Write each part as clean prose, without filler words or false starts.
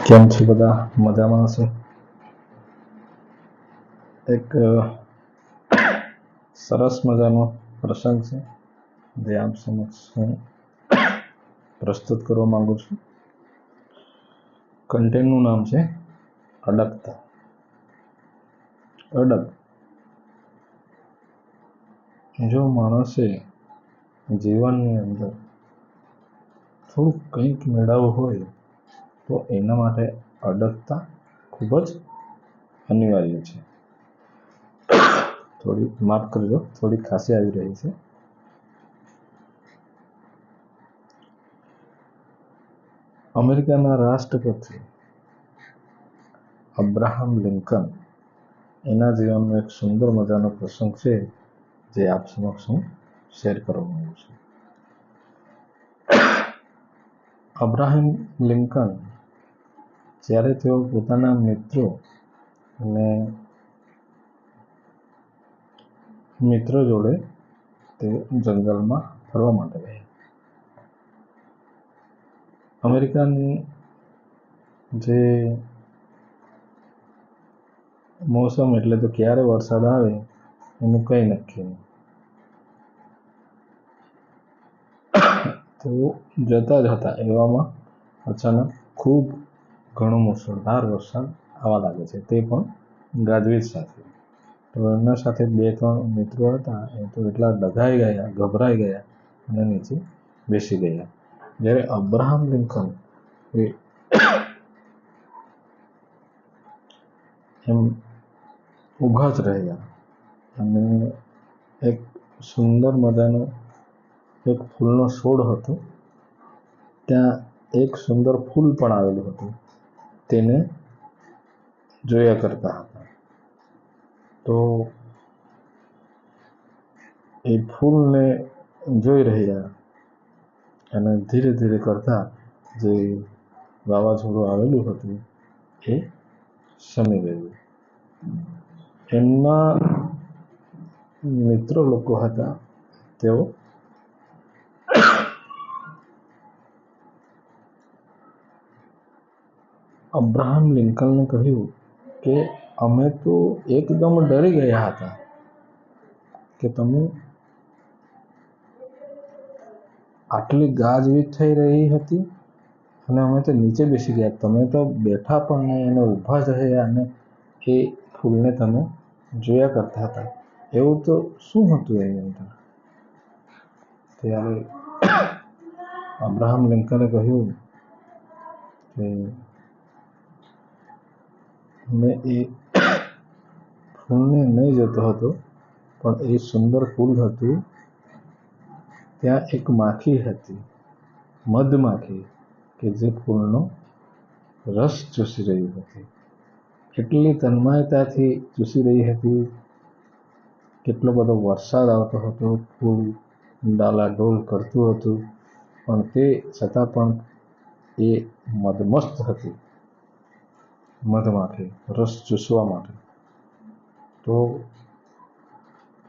કેમ છે બધા? મજામાં હશે? એક સરસ મજાનો પ્રસંગ છે જે આપ સમક્ષ હું પ્રસ્તુત કરવા માંગુ છું. કન્ટેન્ટનું નામ છે અડગતા. અડગ. જો માણસે જીવનની અંદર થોડુંક કંઈક મેળવવું હોય તો એના માટે અડગતા ખૂબ જ અનિવાર્ય છે. થોડી માફ કરજો, થોડી ખાંસી આવી રહી છે. અમેરિકાના રાષ્ટ્રપતિ અબ્રાહમ લિંકન, એના જીવનનો એક સુંદર મજાનો પ્રસંગ છે જે આપ સમક્ષ હું શેર કરવા માંગુ છું. અબ્રાહમ લિંકન જ્યારે તેઓ પોતાના મિત્રો જોડે તેઓ જંગલમાં ફરવા માટે ગયા. અમેરિકાની જે મોસમ એટલે તો ક્યારે વરસાદ આવે એનું કંઈ નક્કી નહીં. તો જતા જ હતા એવામાં અચાનક ખૂબ ઘણો મુશળધાર વરસાદ આવવા લાગે છે, તે પણ ગાજવીજ સાથે. તો એમના સાથે 2-3 મિત્રો હતા, એ તો એટલા ડઘાઈ ગયા, ગભરાઈ ગયા અને નીચે બેસી ગયા. જ્યારે અબ્રાહમ લિંકન એમ ઊભા જ રહ્યા અને એક સુંદર મજાનો એક ફૂલનો છોડ હતો, ત્યાં એક સુંદર ફૂલ પણ આવેલું હતું, તેને જોયા કરતા હતા. તો એ ફૂલને જોઈ રહ્યા અને ધીરે ધીરે કરતા જે વાવાઝોડું આવેલું હતું એ શમી ગયું. એમના મિત્રો લોકો હતા, તેઓ અબ્રાહમ લિંકનને કહ્યું કે અમે તો એકદમ ડરી ગયા હતા કે તમે આટલી ગાજવીજ થઈ રહી હતી અને અમે તો નીચે બેસી ગયા, તમે તો બેઠા પણ નહીં અને ઊભા જ રહ્યા અને એ ફૂલને તમે જોયા કરતા હતા. એવું તો શું હતું એની અંદર? ત્યારે અબ્રાહમ લિંકને કહ્યું કે મેં એ ફૂલને નહીં જોતો હતો, પણ એ સુંદર ફૂલ હતું, ત્યાં એક માખી હતી, મધમાખી, કે જે ફૂલનો રસ ચૂસી રહી હતી. કેટલી તન્મયતાથી ચૂસી રહી હતી, કેટલો બધો વરસાદ આવતો હતો, ફૂલ ડાલાડોલ કરતું હતું, પણ તે છતાં પણ એ મદમસ્ત હતી, મધમાખી, રસ ચૂસવા માટે. તો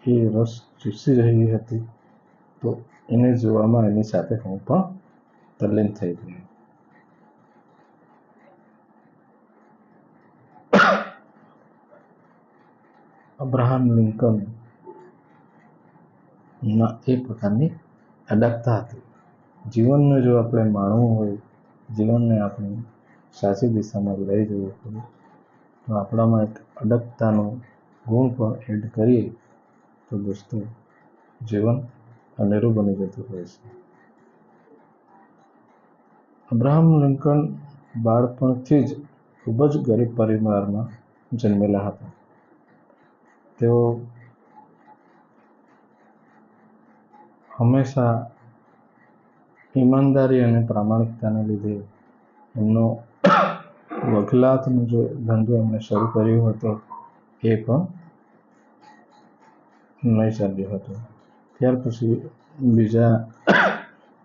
એ રસ ચૂસી રહી હતી, તો એને જોવામાં એની સાથે હું પણ તલ્લીન થઈ ગયો. અબ્રાહમ લિંકન ના એ પ્રકારની અડગતા હતી. જીવનને જો આપણે માણવું હોય, જીવનને આપણે સાચી દિશામાં લઈ જવું હોય, તો આપણામાં એક અડગતાનો ગુણ પણ એડ કરીએ તો દોસ્તો જીવન અનેરું બની જતું હોય છે. અબ્રાહમ લિંકન બાળપણથી જ ખૂબ જ ગરીબ પરિવારમાં જન્મેલા હતા. તેઓ હંમેશા ઈમાનદારી અને પ્રામાણિકતાને લીધે એમનો વકીલાતનો જે ધંધો એમણે શરૂ કર્યો હતો એ પણ નહીં ચાલ્યો હતો. ત્યાર પછી બીજા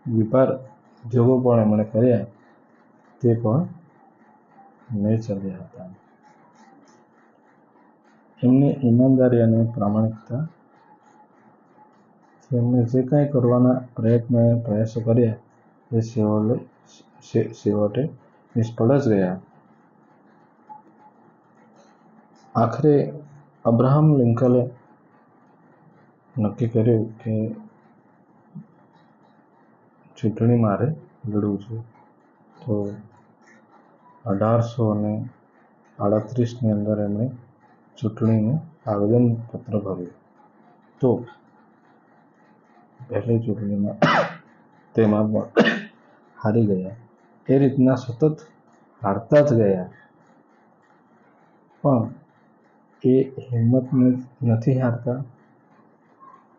વેપાર ઉદ્યોગો પણ એમણે કર્યા, તે પણ નહીં ચાલ્યા હતા. એમની ઈમાનદારી અને પ્રામાણિકતા એમને જે કાંઈ કરવાના પ્રયાસો કર્યા એ છેવટે નિષ્ફળ જ ગયા. આખરે અબ્રાહમ લિંકલે નક્કી કર્યું કે ચૂંટણી મારે લડવું છે. તો 1838ની અંદર એમણે ચૂંટણીનું આવેદનપત્ર ભર્યું. તો પહેલી ચૂંટણીમાં તેમાં પણ હારી ગયા. એ રીતના સતત હારતા જ ગયા. પણ એ હિંમતને નથી હારતા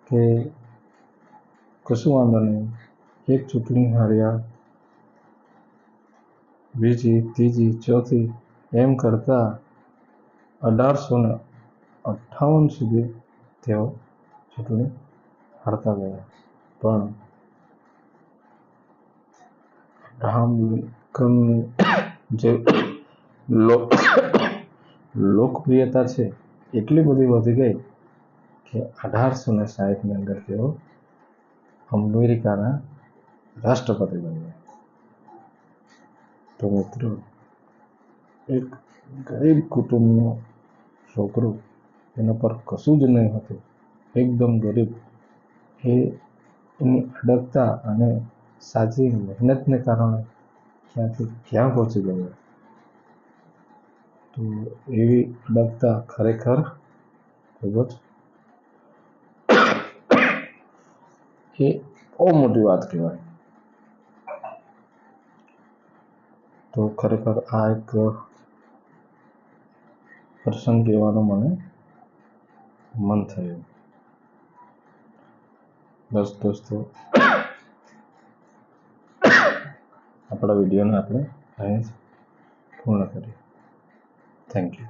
કે કશું વાંધો નહીં, એક ચૂંટણી હાર્યા, બીજી, ત્રીજી, ચોથી એમ કરતા 1858 સુધી તેઓ ચૂંટણી હારતા ગયા. પણ અબ્રાહમ લિંકનની જે લોકપ્રિયતા છે એટલી બધી વધી ગઈ કે 1860ની અંદર તેઓ અમેરિકાના રાષ્ટ્રપતિ બન્યા. તો મિત્રો, એક ગરીબ કુટુંબનો છોકરો, એના પર કશું જ નહીં હતું, એકદમ ગરીબ, એની અડગતા અને સાચી મહેનતને કારણે ક્યાંથી ક્યાં પહોંચી ગયો. તો એવી અડગતા ખરેખર ખૂબ જ એ બહુ મોટી વાત કહેવાય. તો ખરેખર આ એક પ્રસંગ કહેવાનું મને મન થયું. બસ દોસ્તો, આપણા વિડીયોને આપણે અહીં જ પૂર્ણ કરીએ. Thank you.